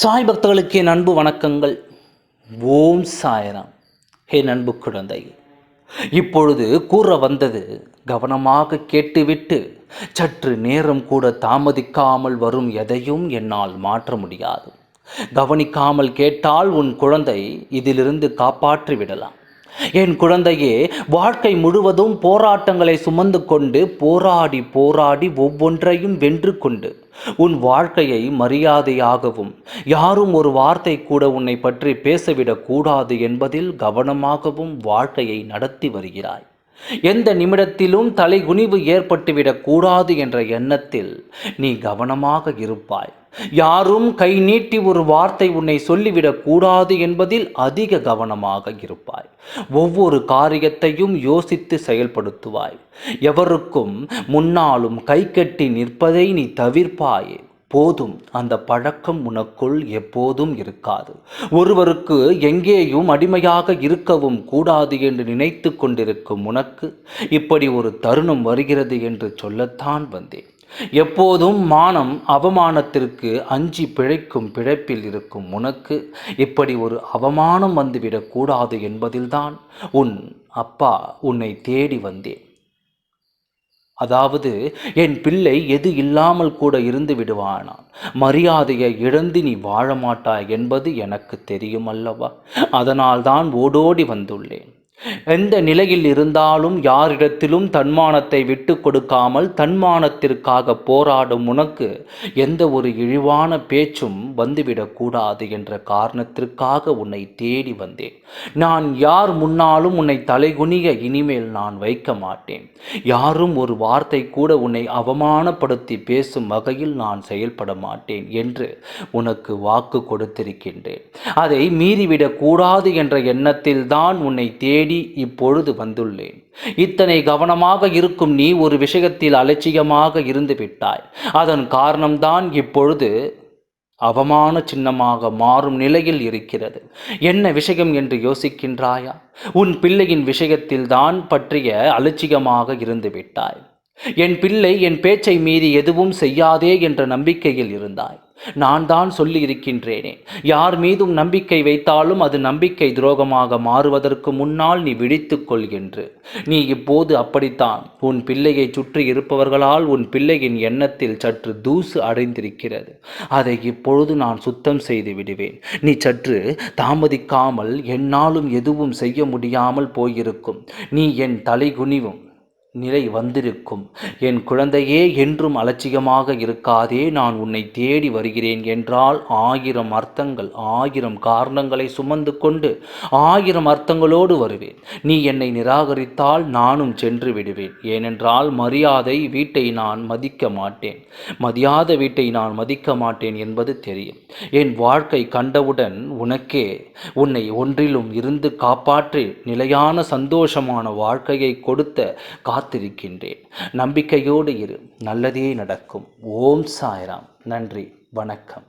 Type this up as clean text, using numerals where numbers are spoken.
சாய் பக்தர்களுக்கு என் அன்பு வணக்கங்கள். ஓம் சாய்ராம். என் அன்பு குழந்தை, இப்பொழுது கூற வந்தது கவனமாக கேட்டுவிட்டு சற்று நேரம் கூட தாமதிக்காமல் வரும் எதையும் என்னால் மாற்ற முடியாது. கவனிக்காமல் கேட்டால் உன் குழந்தை இதிலிருந்து காப்பாற்றி விடலாம். என் குழந்தையே, வாழ்க்கை முழுவதும் போராட்டங்களை சுமந்து கொண்டு போராடி போராடி ஒவ்வொன்றையும் வென்று கொண்டு உன் வாழ்க்கையை மரியாதையாகவும் யாரும் ஒரு வார்த்தை கூட உன்னை பற்றி பேசவிடக் கூடாது என்பதில் கவனமாகவும் வாழ்க்கையை நடத்தி வருகிறாய். எந்த நிமிடத்திலும் தலைகுனிவு ஏற்பட்டுவிடக் கூடாது என்ற எண்ணத்தில் நீ கவனமாக இருப்பாய். யாரும் கை நீட்டி ஒரு வார்த்தை உன்னை சொல்லிவிடக் கூடாது என்பதில் அதிக கவனமாக இருப்பாய். ஒவ்வொரு காரியத்தையும் யோசித்து செயல்படுத்துவாய். எவருக்கும் முன்னாலும் கை கட்டி நிற்பதை நீ தவிர்ப்பாயே. போதும், அந்த பழக்கம் உனக்குள் எப்போதும் இருக்காது. ஒருவருக்கு எங்கேயும் அடிமையாக இருக்கவும் கூடாது என்று நினைத்து கொண்டிருக்கும் உனக்கு இப்படி ஒரு தருணம் வருகிறது என்று சொல்லத்தான் வந்தேன். எப்போதும் மானம் அவமானத்திற்கு அஞ்சி பிழைக்கும் பிழைப்பில் இருக்கும் உனக்கு இப்படி ஒரு அவமானம் வந்துவிடக்கூடாது என்பதில்தான் உன் அப்பா உன்னை தேடி வந்தேன். அதாவது, என் பிள்ளை எது இல்லாமல் கூட இருந்து விடுவானான், மரியாதையை இழந்து நீ வாழ மாட்டாய் என்பது எனக்கு தெரியும் அல்லவா? அதனால்தான் ஓடோடி வந்துள்ளேன். எந்த நிலையில் இருந்தாலும் யாரிடத்திலும் தன்மானத்தை விட்டு கொடுக்காமல் தன்மானத்திற்காக போராடும் உனக்கு எந்த ஒரு இழிவான பேச்சும் வந்துவிடக்கூடாது என்ற காரணத்திற்காக உன்னை தேடி வந்தேன். நான் யார் முன்னாலும் உன்னை தலைகுனிய இனிமேல் நான் வைக்க மாட்டேன். யாரும் ஒரு வார்த்தை கூட உன்னை அவமானப்படுத்தி பேசும் வகையில் நான் செயல்பட மாட்டேன் என்று உனக்கு வாக்கு கொடுத்திருக்கின்றேன். அதை மீறிவிடக் கூடாது என்ற எண்ணத்தில் தான் உன்னை தேடி இப்பொழுது வந்துள்ளேன். இத்தனை கவனமாக இருக்கும் நீ ஒரு விஷயத்தில் அலட்சியமாக இருந்து விட்டாய். அதன் காரணம்தான் இப்பொழுது அவமான சின்னமாக மாறும் நிலையில் இருக்கிறது. என்ன விஷயம் என்று யோசிக்கின்றாயா? உன் பிள்ளையின் விஷயத்தில் தான் பற்றிய அலட்சியமாக இருந்து விட்டாய். என் பிள்ளை என் பேச்சை மீறி எதுவும் செய்யாதே என்ற நம்பிக்கையில் இருந்தாய். நான் தான் சொல்லி இருக்கின்றேனே, யார் மீதும் நம்பிக்கை வைத்தாலும் அது நம்பிக்கை துரோகமாக மாறுவதற்கு முன்னால் நீ விழித்துக்கொள் என்று. நீ இப்போது அப்படித்தான். உன் பிள்ளையை சுற்றி இருப்பவர்களால் உன் பிள்ளையின் எண்ணத்தில் சற்று தூசு அடைந்திருக்கிறது. அதை இப்பொழுது நான் சுத்தம் செய்து விடுவேன். நீ சற்று தாமதிக்காமல் என்னாலும் எதுவும் செய்ய முடியாமல் போயிருக்கும். நீ என் தலைகுனிவும் நிலை வந்திருக்கும். என் குழந்தையே, என்றும் அலட்சியமாக இருக்காதே. நான் உன்னை தேடி வருகிறேன் என்றால் 1000 அர்த்தங்கள் 1000 காரணங்களை சுமந்து கொண்டு 1000 அர்த்தங்களோடு வருவேன். நீ என்னை நிராகரித்தால் நானும் சென்று விடுவேன். ஏனென்றால் மரியாதை வீட்டை நான் மதிக்க மாட்டேன், மதியாத வீட்டை நான் மதிக்க மாட்டேன் என்பது தெரியும். என் வாழ்க்கை கண்டவுடன் உன்னை ஒன்றிலும் இருந்து காப்பாற்றி நிலையான சந்தோஷமான வாழ்க்கையை கொடுத்த காத்திருக்கின்றேன். நம்பிக்கையோடு இரு, நல்லதே நடக்கும். ஓம் சாய்ராம். நன்றி, வணக்கம்.